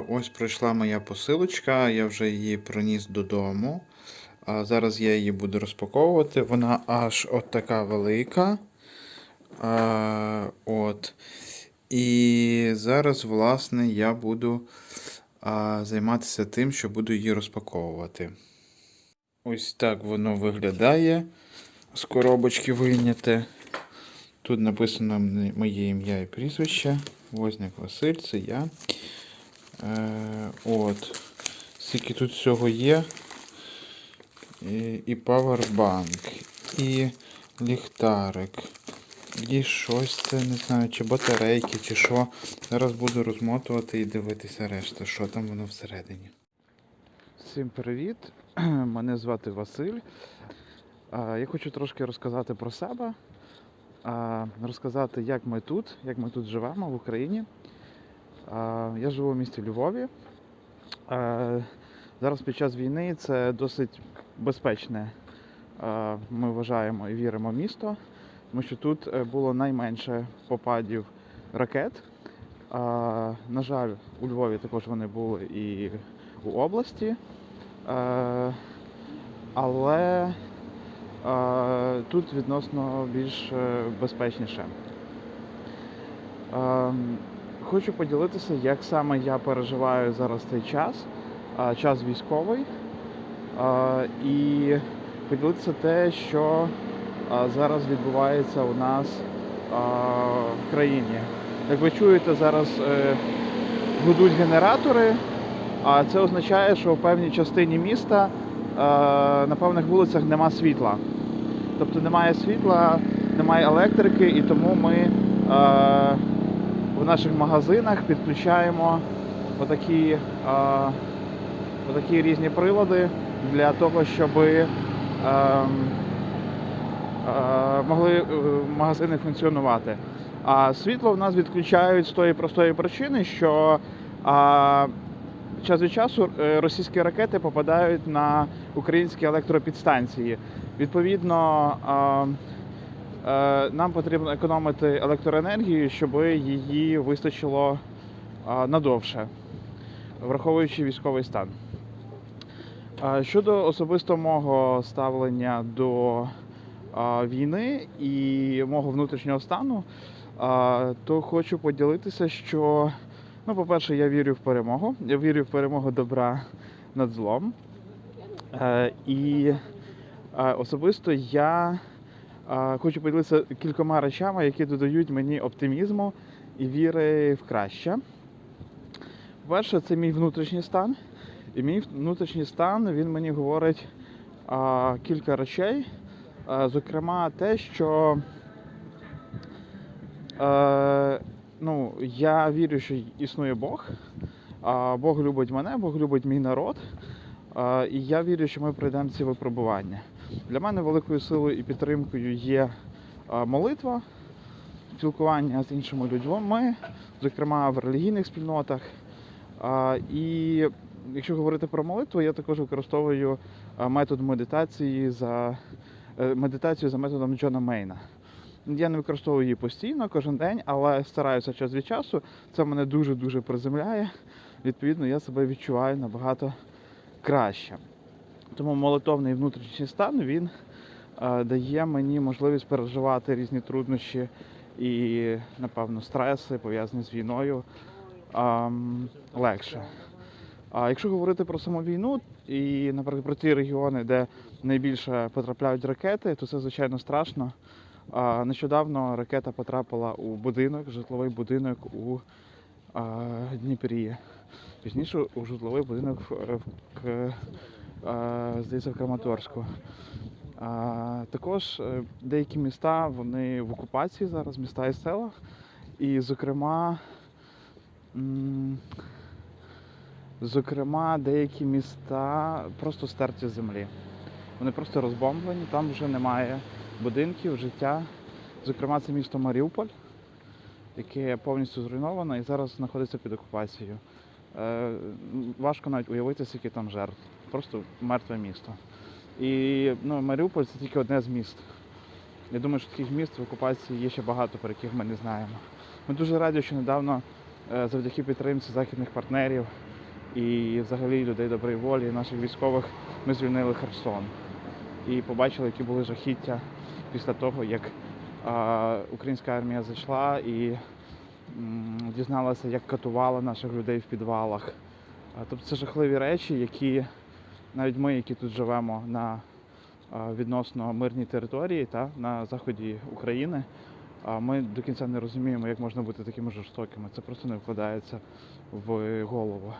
Ось прийшла моя посилочка, я вже її приніс додому. Зараз я її буду розпаковувати. Вона аж от така велика. От. І зараз, власне, я буду займатися тим, що буду її розпаковувати. Ось так воно виглядає. З коробочки вийняте. Тут написано моє ім'я і прізвище. Возняк Василь, це я. От. Скільки тут всього є. І павербанк, і ліхтарик, і щось це, не знаю, чи батарейки, чи що. Зараз буду розмотувати і дивитися решта, що там воно всередині. Всім привіт! Мене звати Василь. Я хочу трошки розказати про себе, розказати, як ми тут живемо в Україні. Я живу в місті Львові. Зараз під час війни це досить безпечне, ми вважаємо і віримо, місто, тому що тут було найменше попадів ракет. На жаль, у Львові також вони були і у області, але тут відносно більш безпечніше. Хочу поділитися, як саме я переживаю зараз цей час військовий, і поділитися те, що зараз відбувається у нас в країні. Як ви чуєте, зараз гудуть генератори, а це означає, що в певній частині міста на певних вулицях нема світла. Тобто немає світла, немає електрики, і тому ми в наших магазинах підключаємо отакі різні прилади для того, щоб могли магазини функціонувати. А світло в нас відключають з тої простої причини, що час від часу російські ракети попадають на українські електропідстанції. Відповідно, нам потрібно економити електроенергію, щоб її вистачило надовше, враховуючи військовий стан. Щодо особисто мого ставлення до війни і мого внутрішнього стану, то хочу поділитися, що, по-перше, я вірю в перемогу. Я вірю в перемогу добра над злом. І особисто я хочу поділитися кількома речами, які додають мені оптимізму і віри в краще. По-перше, це мій внутрішній стан. І мій внутрішній стан, він мені говорить кілька речей. Зокрема, те, що я вірю, що існує Бог. Бог любить мене, Бог любить мій народ. І я вірю, що ми пройдемо ці випробування. Для мене великою силою і підтримкою є молитва, спілкування з іншими людьми, зокрема в релігійних спільнотах. І якщо говорити про молитву, я також використовую метод медитацію за методом Джона Мейна. Я не використовую її постійно, кожен день, але стараюся час від часу. Це мене дуже-дуже приземляє. Відповідно, я себе відчуваю набагато краще. Тому молитовний внутрішній стан, він дає мені можливість переживати різні труднощі і, напевно, стреси, пов'язані з війною, легше. А якщо говорити про саму війну і, наприклад, про ті регіони, де найбільше потрапляють ракети, то це, звичайно, страшно. Нещодавно ракета потрапила у будинок, житловий будинок у Дніпрі. Пізніше у житловий будинок здається, в Краматорську. Також деякі міста, вони в окупації зараз, міста і села. І, зокрема, деякі міста просто стерті з землі. Вони просто розбомблені, там вже немає будинків, життя. Зокрема, це місто Маріуполь, яке повністю зруйновано і зараз знаходиться під окупацією. Важко навіть уявити, скільки там жертв. Просто мертве місто. І Маріуполь – це тільки одне з міст. Я думаю, що таких міст в окупації є ще багато, про яких ми не знаємо. Ми дуже раді, що недавно завдяки підтримці західних партнерів і взагалі людей доброї волі, наших військових, ми звільнили Херсон. І побачили, які були жахіття після того, як українська армія зайшла і дізналася, як катувала наших людей в підвалах. Тобто це жахливі речі, які навіть ми, які тут живемо на відносно мирній території, на заході України, ми до кінця не розуміємо, як можна бути такими жорстокими. Це просто не вкладається в голову.